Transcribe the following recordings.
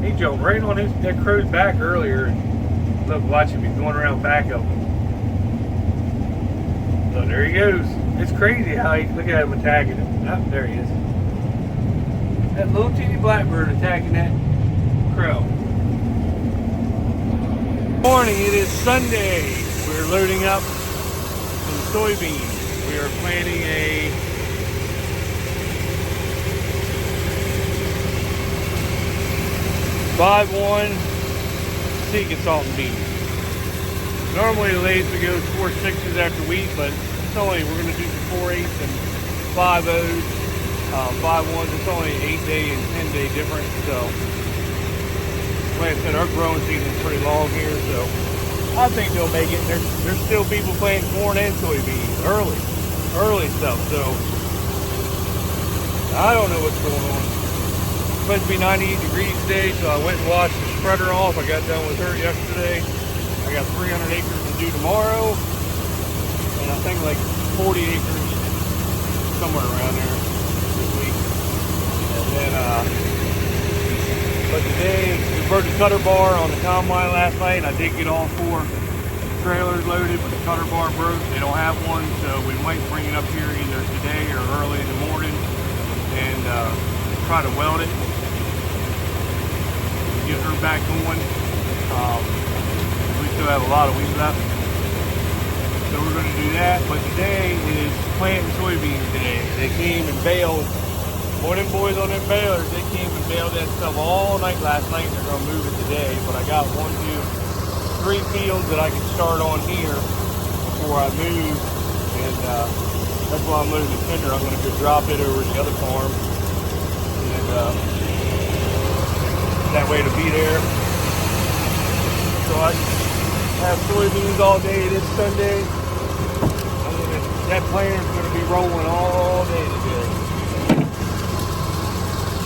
He jumped right on that crow's back earlier. Look, watch him. He's going around back of him. So there he goes. It's crazy how look at him attacking him. Oh, there he is. That little teeny blackbird attacking that crow. Morning, it is Sunday. We're loading up some soybeans. We are planting a 5-1 secret salt and beans. Normally the lathe we go 4.6s after wheat, but it's only, we're going to do some 4.8s and 5.0s, 5.1s. It's only an 8-day and 10-day difference. So, like I said, our growing season is pretty long here, so I think they'll make it. There's still people planting corn and soybeans, early stuff. So I don't know what's going on. It's supposed to be 98 degrees today, so I went and washed the spreader off. I got done with her yesterday. I got 300 acres to do tomorrow, and I think like 40 acres somewhere around there this week. And then, but today we broke the cutter bar on the combine last night, and I did get all 4 trailers loaded, but the cutter bar broke. They don't have one, so we might bring it up here either today or early in the morning and try to weld it, get her back going. We still have a lot of wheat left, so we're going to do that. But today is planting soybeans day. They came and baled. Boy, them boys on them balers, they came and baled that stuff all night last night. They're going to move it today, but I got 1, 2, 3 fields that I can start on here before I move, and that's why I'm loading the tender. I'm going to go drop it over to the other farm, and that way to be there. So I have soybeans all day this Sunday. That planter's going to be rolling all day today.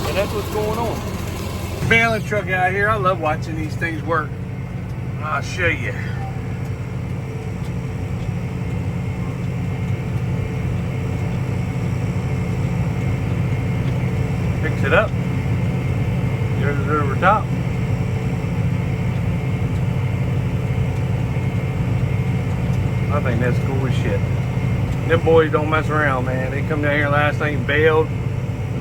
And that's what's going on. Baling truck out here. I love watching these things work. I'll show you. Fix it up. Goes over top. I think that's cool as shit. Them boys don't mess around, man. They come down here last night and bailed.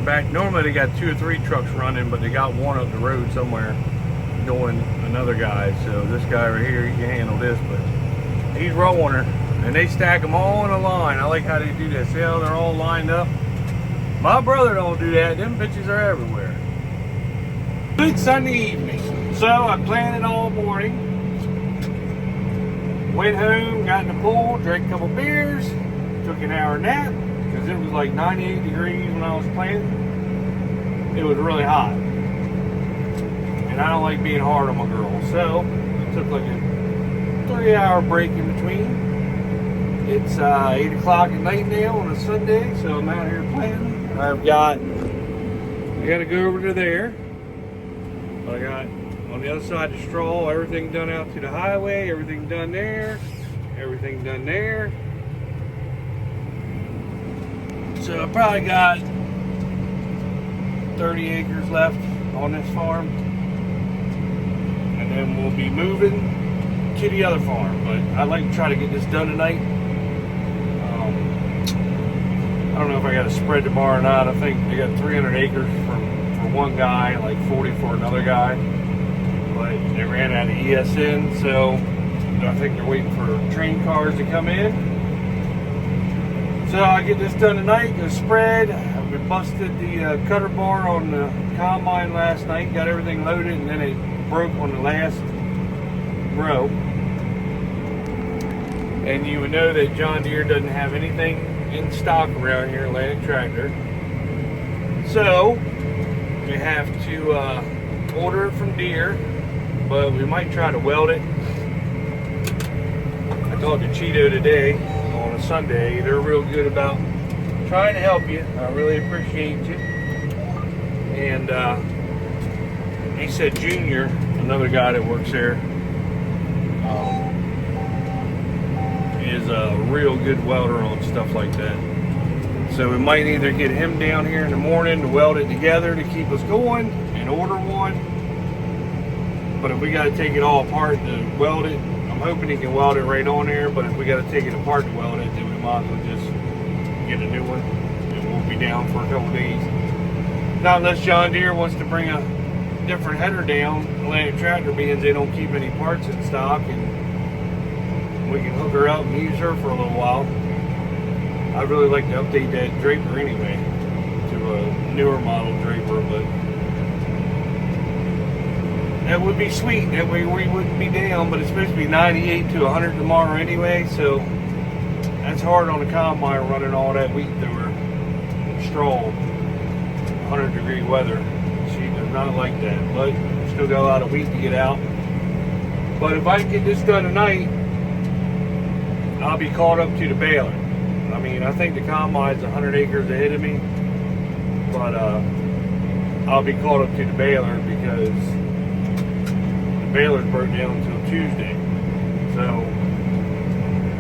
Back normally they got 2 or 3 trucks running, but they got one up the road somewhere doing another guy. So this guy right here, he can handle this, but he's rolling her, and they stack them all in a line. I like how they do that. See how they're all lined up? My brother don't do that. Them bitches are everywhere. Good Sunday evening. So I planted all morning. Went home, got in the pool, drank a couple beers, took an hour nap because it was like 98 degrees when I was planting. It was really hot, and I don't like being hard on my girl, so I took like a 3-hour break in between. It's 8 o'clock at night now on a Sunday, so I'm out here planting. I got to go over to there. I got on the other side the straw, everything done out to the highway, everything done there, everything done there. So I probably got 30 acres left on this farm, and then we'll be moving to the other farm. But I'd like to try to get this done tonight. I don't know if I got to spread tomorrow or not. I think they got 300 acres for one guy, like 40 for another guy. But they ran out of ESN, so I think they're waiting for train cars to come in. So I'll get this done tonight, go spread. We busted the cutter bar on the combine last night, got everything loaded, and then it broke on the last row. And you would know that John Deere doesn't have anything in stock around here, Atlantic Tractor. So we have to order it from Deere, but we might try to weld it. I talked to Cheeto today on a Sunday. They're real good about trying to help you. I really appreciate you. And he said Junior, another guy that works there, is a real good welder on stuff like that. So we might either get him down here in the morning to weld it together to keep us going and order one, But if we got to take it all apart to weld it, I'm hoping he can weld it right on there. But if we got to take it apart to weld it, then we might as well just get a new one. And we'll be down for a couple days. Not unless John Deere wants to bring a different header down, Atlantic Tractor, being they don't keep any parts in stock, and we can hook her up and use her for a little while. I'd really like to update that draper anyway to a newer model draper, but that would be sweet. That way we wouldn't be down, but it's supposed to be 98 to 100 tomorrow anyway, so that's hard on the combine running all that wheat through her. Straw, 100-degree weather. She does not like that, but still got a lot of wheat to get out. But if I can get this done tonight, I'll be caught up to the baler. I mean, I think the combine's 100 acres ahead of me, but I'll be caught up to the baler because the baler's broke down until Tuesday. So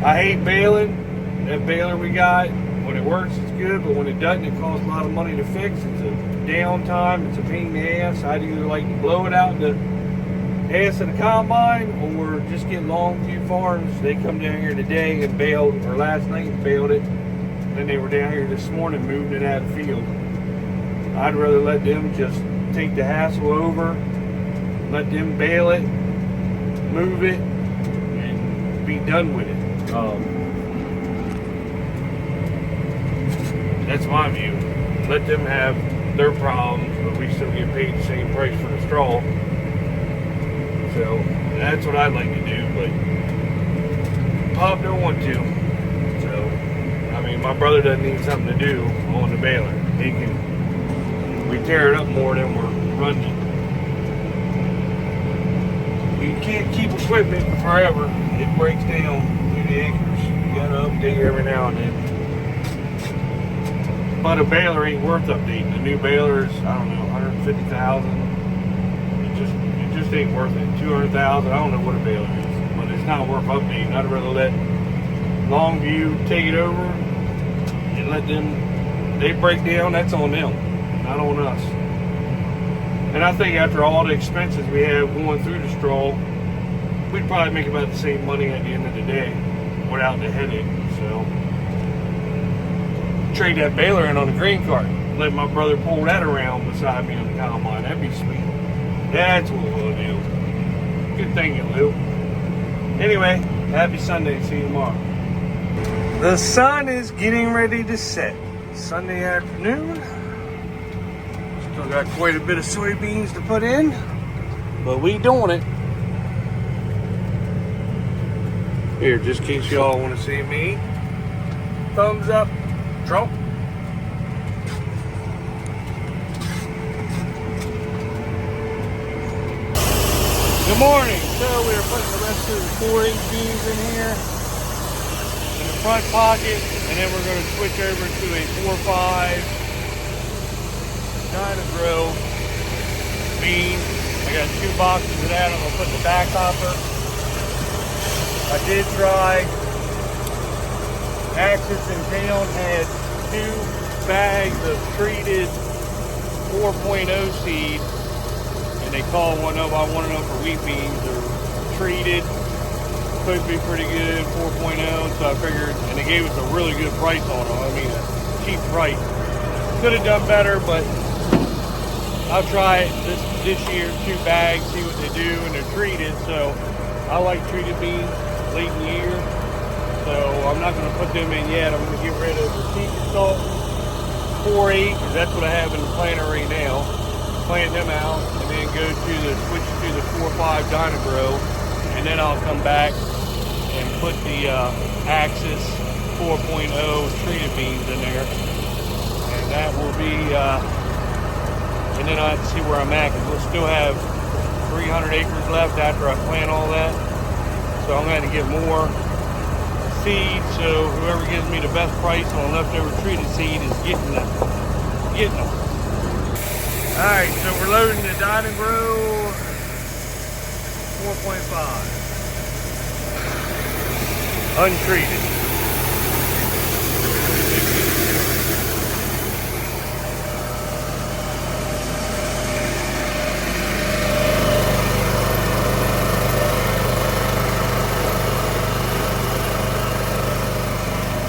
I hate baling. That baler we got, when it works, it's good, but when it doesn't, it costs a lot of money to fix. It's a downtime. It's a pain in the ass. I'd either like to blow it out the ass of the combine or just get Longview Farms. They come down here today and baled, or last night and baled it. Then they were down here this morning moving it out of the field. I'd rather let them just take the hassle over, let them bale it, move it, and be done with it. That's my view. Let them have their problems, but we still get paid the same price for the straw. So that's what I'd like to do, but Pop don't want to. So, I mean, my brother doesn't need something to do on the baler. He can, we tear it up more than we're running it. You can't keep equipment forever. It breaks down through the acres. You gotta update every now and then. But a baler ain't worth updating. The new baler's, I don't know, 150,000. It just ain't worth it. 200,000. I don't know what a baler is, but it's not worth updating. I'd rather let Longview take it over and let them. They break down. That's on them, not on us. And I think after all the expenses we have going through the straw, we'd probably make about the same money at the end of the day without the headache. So trade that baler in on the grain cart. Let my brother pull that around beside me on the combine. That'd be sweet. That's what we'll do. Good thing you, Lou. Anyway, happy Sunday. See you tomorrow. The sun is getting ready to set. Sunday afternoon. Still got quite a bit of soybeans to put in, but we doing it. Here, just in case y'all want to see me. Thumbs up. Trump. Good morning. So we are putting the rest of the 4-8 beans in here in the front pocket, and then we're going to switch over to a 4-5 Dyna-Grow bean. I got 2 boxes of that. I'm going to put in the back hopper. I did try. Axis in town had 2 bags of treated 4.0 seed, and they called one up. I wanted them for wheat beans. They're treated, supposed to be pretty good, 4.0. So I figured, and they gave us a really good price on them. I mean, a cheap price. Could have done better, but I'll try it this year. 2 bags, see what they do, and they're treated. So I like treated beans late in the year. So I'm not going to put them in yet. I'm going to get rid of the secret salt 4-8 because that's what I have in the planter right now. Plant them out and then go to the switch to the 4-5 Dyna-Grow, and then I'll come back and put the Axis 4.0 treated beans in there, and that will be. And then I have to see where I'm at because we'll still have 300 acres left after I plant all that. So I'm going to get more seed, so whoever gives me the best price on leftover treated seed is getting them. Alright, so we're loading the Dyna-Grow 4.5 untreated.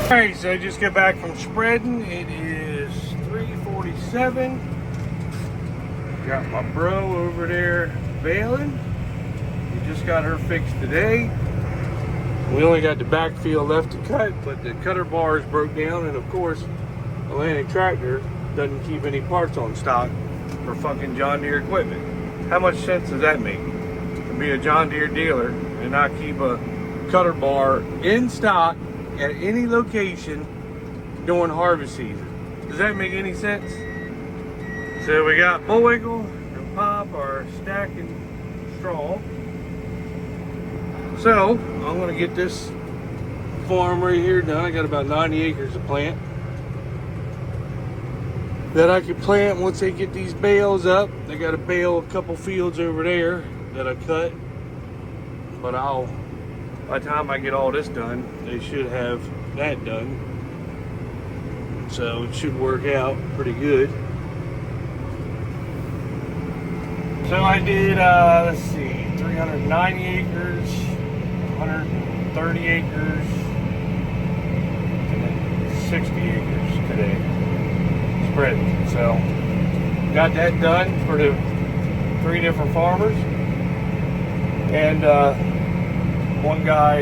Alright, so I just got back from spreading. It is 3:47. Got my bro over there baling. We just got her fixed today. We only got the backfield left to cut, but the cutter bars broke down, and of course, Atlantic Tractor doesn't keep any parts on stock for fucking John Deere equipment. How much sense does that make? To be a John Deere dealer and not keep a cutter bar in stock at any location during harvest season. Does that make any sense? So we got Bullwinkle and Pop are stacking straw. So I'm gonna get this farm right here done. I got about 90 acres to plant that I can plant once they get these bales up. They got to bale a couple fields over there that I cut, but by the time I get all this done, they should have that done. So it should work out pretty good. So I did, let's see, 390 acres, 130 acres, and then 60 acres today, spreading. So got that done for the 3 different farmers. And one guy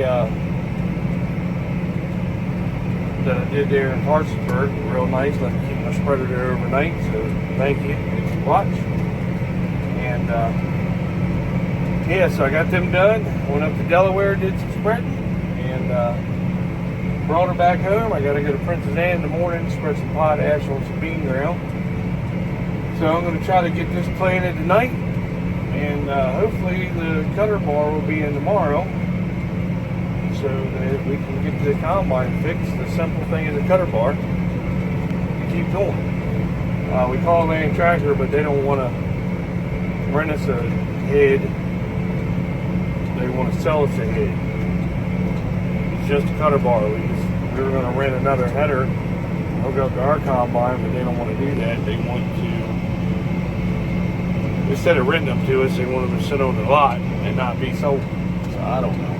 that I did there in Parsonsburg, real nice, let me keep my spreader there overnight, so thank you if you watch. And yeah, so I got them done, went up to Delaware, did some spreading, and brought her back home. I gotta go to Princess Anne in the morning, spread some potash on some bean ground. So I'm gonna try to get this planted tonight, and hopefully the cutter bar will be in tomorrow, so that we can get the combine fixed. The simple thing is a cutter bar and keep going. We call Atlantic Tractor, but they don't want to rent us a head. They want to sell us a head. It's just a cutter bar. We were going to rent another header, hook up to our combine, but they don't want to do that. They want to, instead of renting them to us, they want them to sit on the lot and not be sold. So I don't know.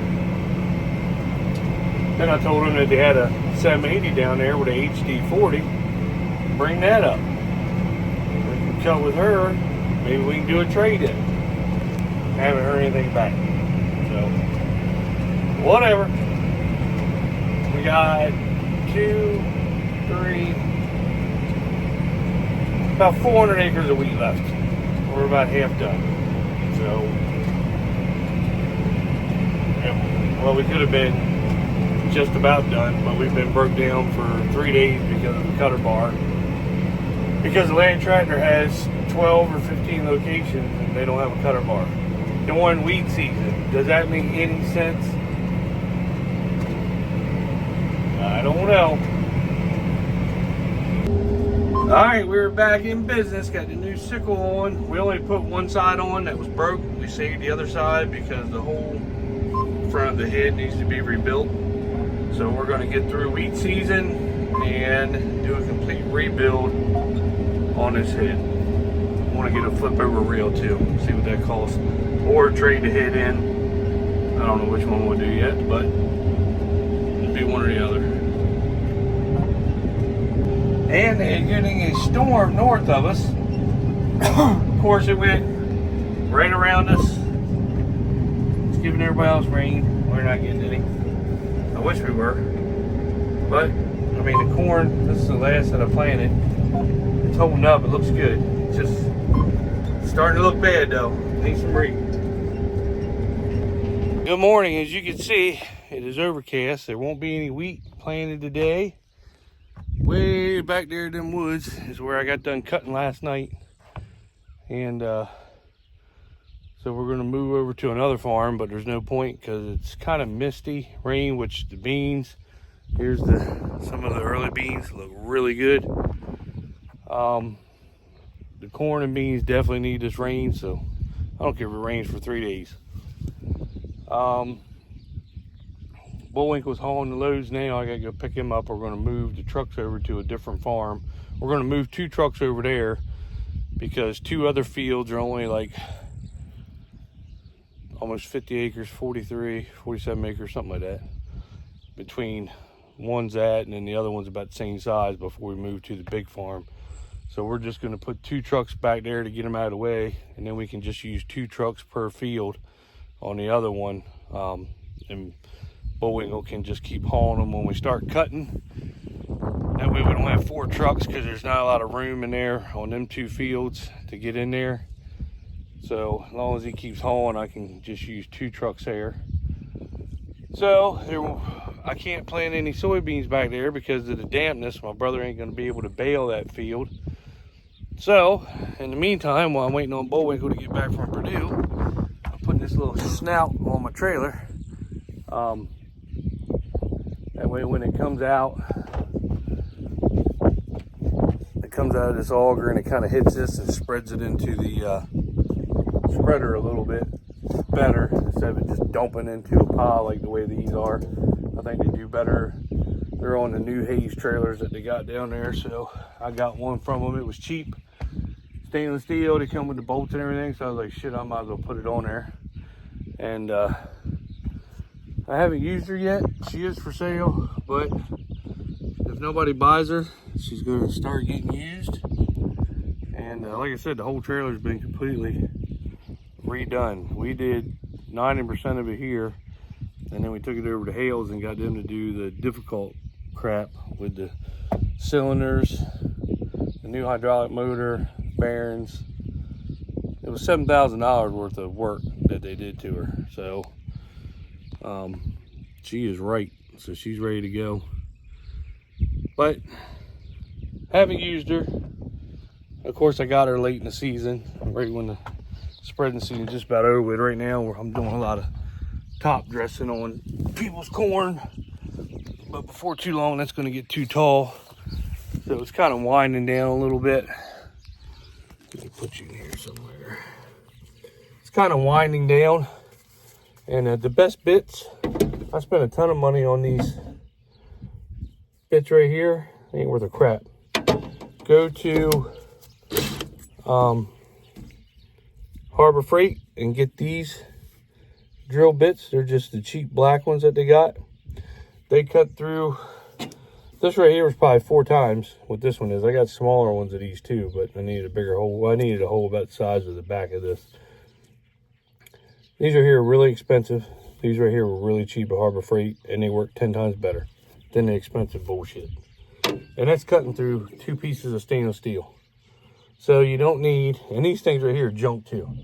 Then I told them that they had a 780 down there with a HD40. Bring that up. We can cut with her. Maybe we can do a trade-in. Haven't heard anything back. So, whatever. We got 2, 3, about 400 acres of wheat left. We're about half done. So, yeah, well, we could have been just about done, but we've been broke down for 3 days because of the cutter bar. Because the Atlantic Tractor has 12 or 15 locations and they don't have a cutter bar during wheat season. Does that make any sense? I don't know. Alright, we're back in business. Got the new sickle on. We only put one side on that was broke. We saved the other side because the whole front of the head needs to be rebuilt. So we're going to get through wheat season and do a complete rebuild on this head. I want to get a flip over reel too, see what that costs, or trade the head in. I don't know which one we'll do yet, but it'll be one or the other. And they're getting a storm north of us. Of course, it went right around us. It's giving everybody else rain. We're not getting any. I wish we were, but I mean the corn, this is the last that I planted. It's holding up, it looks good. It's just starting to look bad though. Need some rain. Good morning. As you can see, it is overcast. There won't be any wheat planted today. Way back there in them woods is where I got done cutting last night. And so we're going to move over to another farm, but there's no point because it's kind of misty rain, which the beans, here's some of the early beans look really good. The corn and beans definitely need this rain, so I don't care if it rains for 3 days. Bullwinkle's hauling the loads now. I gotta go pick him up. We're gonna move the trucks over to a different farm. We're gonna move 2 trucks over there because 2 other fields are only like almost 50 acres, 43, 47 acres, something like that, between one's at, and then the other one's about the same size before we move to the big farm. So we're just going to put 2 trucks back there to get them out of the way, and then we can just use 2 trucks per field on the other one, and Bullwinkle can just keep hauling them when we start cutting. That way we don't have 4 trucks, because there's not a lot of room in there on them 2 fields to get in there. So as long as he keeps hauling, I can just use 2 trucks there. So I can't plant any soybeans back there because of the dampness. My brother ain't going to be able to bale that field. So in the meantime, while I'm waiting on Bullwinkle to get back from Purdue, I'm putting this little snout on my trailer. That way when it comes out of this auger, and it kind of hits this and spreads it into the spreader a little bit better, instead of it just dumping into a pile like the way these are. I think they do better. They're on the new Hayes trailers that they got down there, so I got one from them. It was cheap, stainless steel. They come with the bolts and everything, so I was like, shit, I might as well put it on there. And I haven't used her yet. She is for sale, but if nobody buys her, she's going to start getting used. And like I said, the whole trailer's been completely redone. We did 90% of it here, and then we took it over to Hales and got them to do the difficult crap with the cylinders, the new hydraulic motor, bearings. It was $7,000 worth of work that they did to her. So she is right, so she's ready to go. But haven't used her. Of course, I got her late in the season, right when the spreading season is just about over with. Right now, where I'm doing a lot of top dressing on people's corn, but before too long, that's going to get too tall. So it's kind of winding down a little bit. Let me put you in here somewhere. It's kind of winding down, and the best bits, I spent a ton of money on these bits right here. They ain't worth a crap. Go to Harbor Freight and get these drill bits. They're just the cheap black ones that they got. They cut through. This right here was probably 4 times what this one is. I got smaller ones of these too, but I needed a bigger hole. Well, I needed a hole about the size of the back of this. These are here really expensive. These right here were really cheap at Harbor Freight, and they work 10 times better than the expensive bullshit. And that's cutting through 2 pieces of stainless steel. So you don't need, and these things right here are junk too.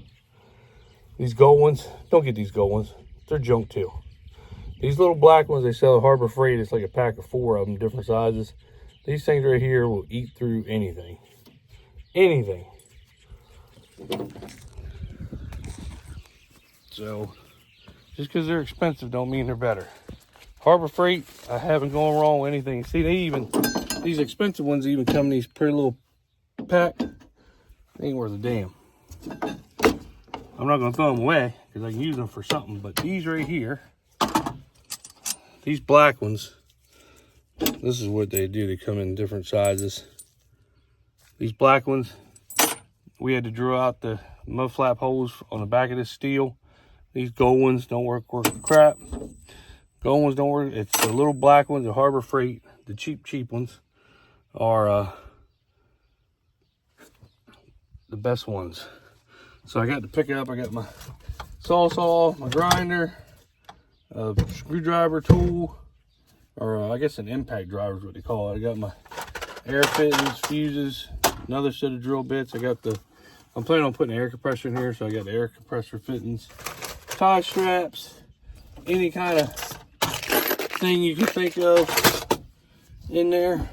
These gold ones, don't get these gold ones. They're junk too. These little black ones they sell at Harbor Freight, it's like a pack of 4 of them, different sizes. These things right here will eat through anything. Anything. So, just because they're expensive don't mean they're better. Harbor Freight, I haven't gone wrong with anything. See, they even, these expensive ones even come in these pretty little pack. They ain't worth a damn. I'm not gonna throw them away because I can use them for something, but these right here, these black ones, this is what they do. They come in different sizes. These black ones, we had to drill out the mud flap holes on the back of this steel. These gold ones don't work crap. Gold ones don't work. It's the little black ones, the Harbor Freight, the cheap ones are the best ones. So I got to pick it up. I got my saw, my grinder, a screwdriver tool, or I guess an impact driver is what they call it. I got my air fittings, fuses, another set of drill bits. I'm planning on putting an air compressor in here, so I got the air compressor fittings, tie straps, any kind of thing you can think of in there.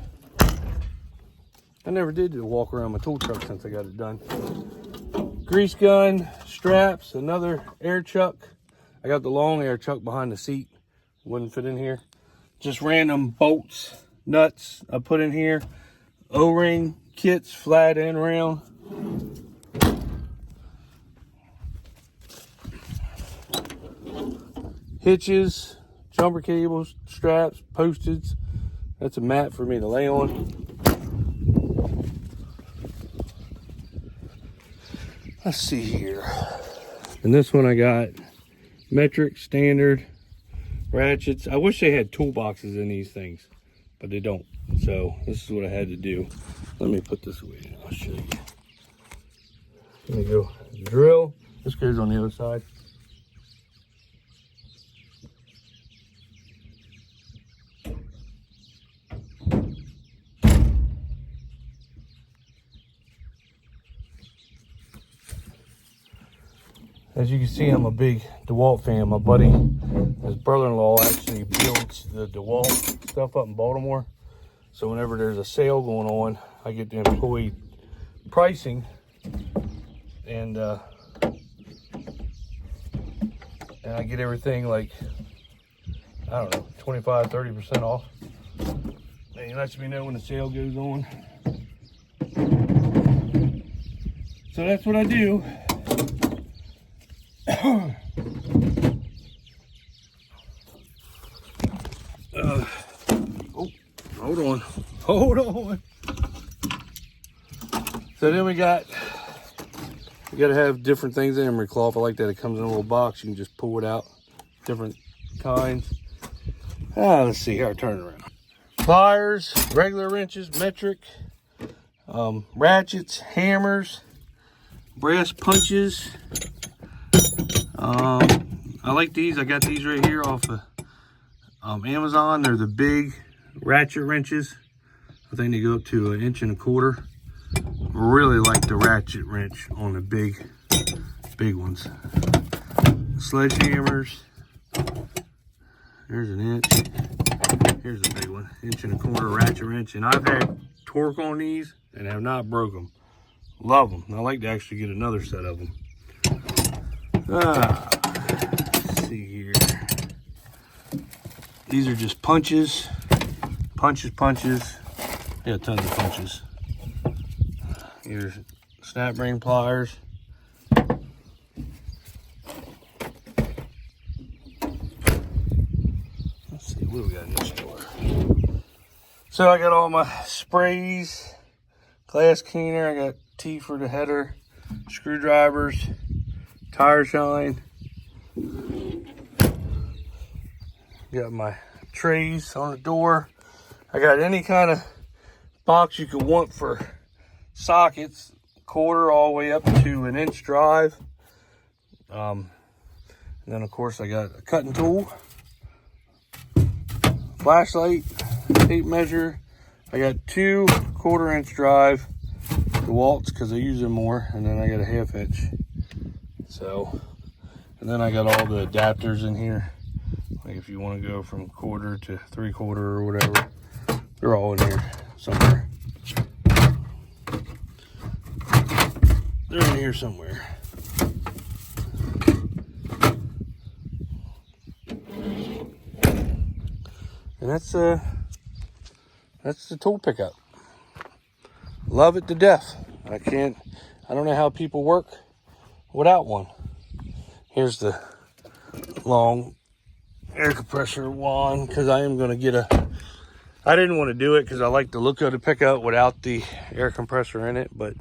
I never did walk around my tool truck since I got it done. Grease gun, straps, another air chuck. I got the long air chuck behind the seat. Wouldn't fit in here. Just random bolts, nuts I put in here. O-ring kits, flat and round. Hitches, jumper cables, straps, posteds. That's a mat for me to lay on. Let's see here. And this one I got metric, standard, ratchets. I wish they had toolboxes in these things, but they don't. So this is what I had to do. Let me put this away. I'll show you. Let me go drill. This goes on the other side. As you can see, I'm a big DeWalt fan. My buddy, his brother-in-law, actually builds the DeWalt stuff up in Baltimore. So whenever there's a sale going on, I get the employee pricing, and I get everything like, I don't know, 25-30% off. And he lets me know when the sale goes on. So that's what I do. Oh, hold on. So then we gotta have different things in emery cloth. I like that it comes in a little box. You can just pull it out, different kinds. Let's see here, I'll turn it around. Pliers, regular wrenches, metric, ratchets, hammers, brass punches. I like these. I got these right here off of Amazon. They're the big ratchet wrenches. I think they go up to 1.25 inches. Really like the ratchet wrench on the big ones. Sledgehammers. There's an inch. Here's a big one, 1.25 inch ratchet wrench. And I've had torque on these and have not broke them. Love them. I like to actually get another set of them. Let's see here. These are just punches. Punches. Yeah, tons of punches. Here's snap ring pliers. Let's see, what do we got in this drawer? So I got all my sprays, glass cleaner, I got T for the header, screwdrivers, tire shine. Got my trays on the door. I got any kind of box you could want for sockets, 1/4 all the way up to 1 inch drive. And then of course I got a cutting tool, flashlight, tape measure. I got 2 1/4 inch drive DeWalts because I use them more, and then I got a 1/2 inch. So, and then I got all the adapters in here. Like if you want to go from 1/4 to 3/4 or whatever, they're all in here somewhere. They're in here somewhere. And that's the tool pickup. Love it to death. I don't know how people work without one. Here's the long air compressor wand, because I am going to get I didn't want to do it because I like the look of the pickup without the air compressor in it, but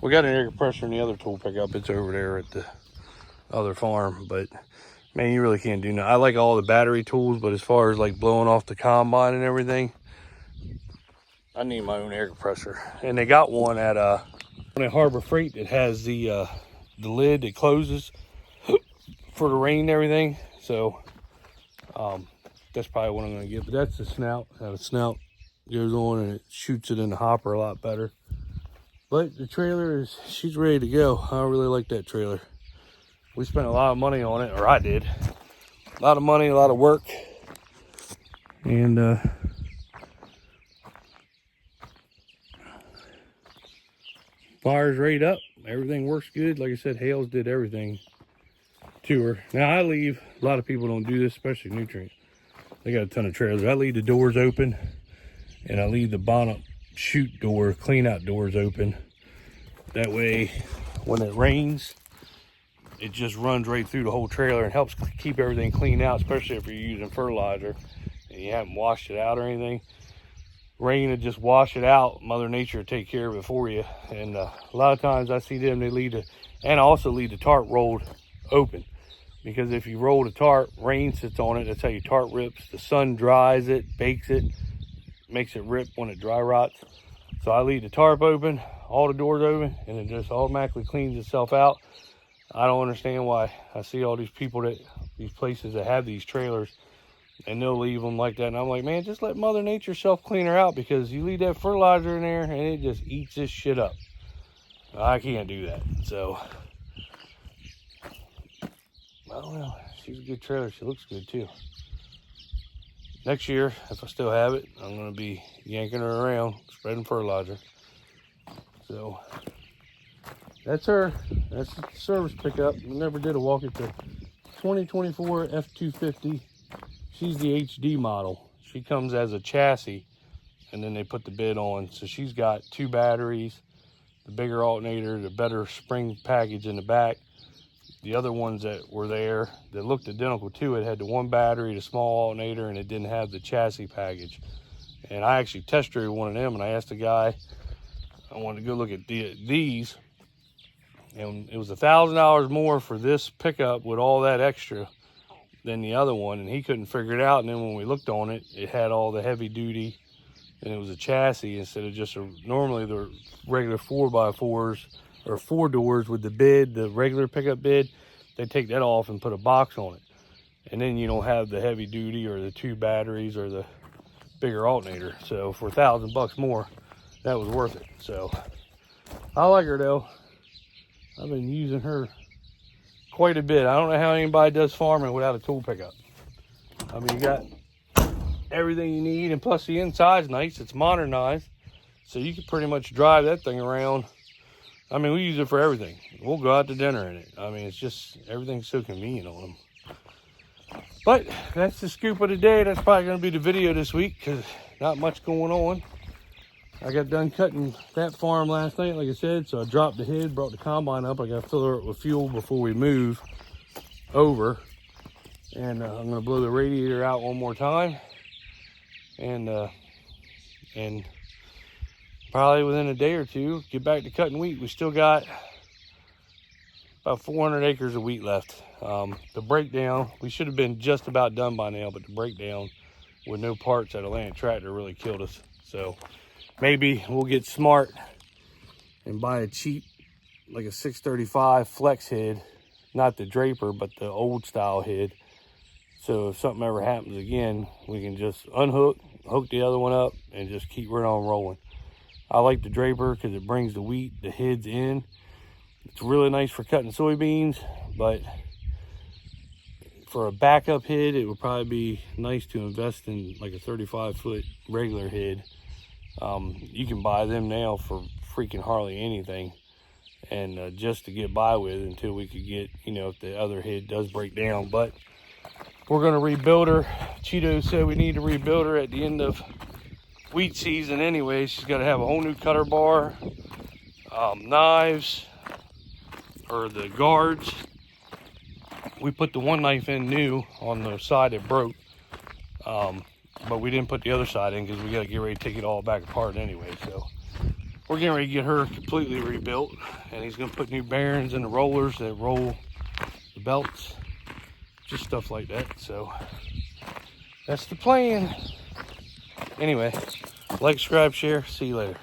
we got an air compressor in the other tool pickup. It's over there at the other farm, but man, you really can't do nothing. I like all the battery tools, but as far as like blowing off the combine and everything, I need my own air compressor. And they got one at Harbor Freight that has the lid that closes for the rain and everything. So that's probably what I'm going to get. But that's the snout. How the snout goes on and it shoots it in the hopper a lot better. But the trailer she's ready to go. I really like that trailer. We spent a lot of money on it, or I did. A lot of money, a lot of work. And fire's right up. Everything works good. Like I said, Hales did everything to her. Now I leave, a lot of people don't do this, especially Nutrient. They got a ton of trailers. I leave the doors open, and I leave the bonnet chute door, clean out doors open. That way, when it rains, it just runs right through the whole trailer and helps keep everything clean out, especially if you're using fertilizer and you haven't washed it out or anything. Rain will just wash it out. Mother Nature will take care of it for you. And a lot of times I see them, they leave and I also leave the tarp rolled open. because if you roll the tarp, rain sits on it. That's how your tarp rips. The sun dries it, bakes it, makes it rip when it dry rots. So I leave the tarp open, all the doors open, and it just automatically cleans itself out. I don't understand why. I see all these people these places that have these trailers, and they'll leave them like that. And I'm like, man, just let Mother Nature self-clean her out, because you leave that fertilizer in there and it just eats this shit up. I can't do that. So, well, she's a good trailer. She looks good too. Next year, if I still have it, I'm going to be yanking her around, spreading fertilizer. So, that's her. That's the service pickup. We never did a walk. It's a 2024 F250. She's the HD model. She comes as a chassis, and then they put the bed on. So she's got 2 batteries, the bigger alternator, the better spring package in the back. The other ones that were there that looked identical to it had the 1 battery, the small alternator, and it didn't have the chassis package. And I actually test drove one of them, and I asked the guy, I wanted to go look at these, and it was $1,000 more for this pickup with all that extra than the other one, and he couldn't figure it out. And then when we looked on it, it had all the heavy duty, and it was a chassis instead of just normally the regular 4x4s or 4 doors with the bed, the regular pickup bed. They take that off and put a box on it, and then you don't have the heavy duty or the 2 batteries or the bigger alternator. So for $1,000 more, that was worth it. So I like her though. I've been using her quite a bit. I don't know how anybody does farming without a tool pickup. I mean, you got everything you need, and plus the inside's nice. It's modernized, so you can pretty much drive that thing around. I mean, we use it for everything. We'll go out to dinner in it. I mean, it's just, everything's so convenient on them. But that's the scoop of the day. That's probably going to be the video this week, because not much going on. I got done cutting that farm last night, like I said, so I dropped the head, brought the combine up. I got to fill her up with fuel before we move over. And I'm going to blow the radiator out one more time. And probably within a day or two, get back to cutting wheat. We still got about 400 acres of wheat left. The breakdown, we should have been just about done by now, but the breakdown with no parts at Atlantic Tractor really killed us. So maybe we'll get smart and buy a cheap, like a 635 flex head, not the Draper, but the old style head. So if something ever happens again, we can just unhook, hook the other one up, and just keep right on rolling. I like the Draper because it brings the wheat, the heads in. It's really nice for cutting soybeans, but for a backup head, it would probably be nice to invest in like a 35-foot regular head. You can buy them now for freaking hardly anything, and just to get by with until we could get, you know, if the other head does break down. But we're going to rebuild her. Cheeto said we need to rebuild her at the end of wheat season anyway. She's got to have a whole new cutter bar, knives, or the guards. We put the one knife in new on the side that broke, but we didn't put the other side in because we got to get ready to take it all back apart anyway. So we're getting ready to get her completely rebuilt, and he's going to put new bearings in the rollers that roll the belts, just stuff like that. So that's the plan. Anyway, like, subscribe, share. See you later.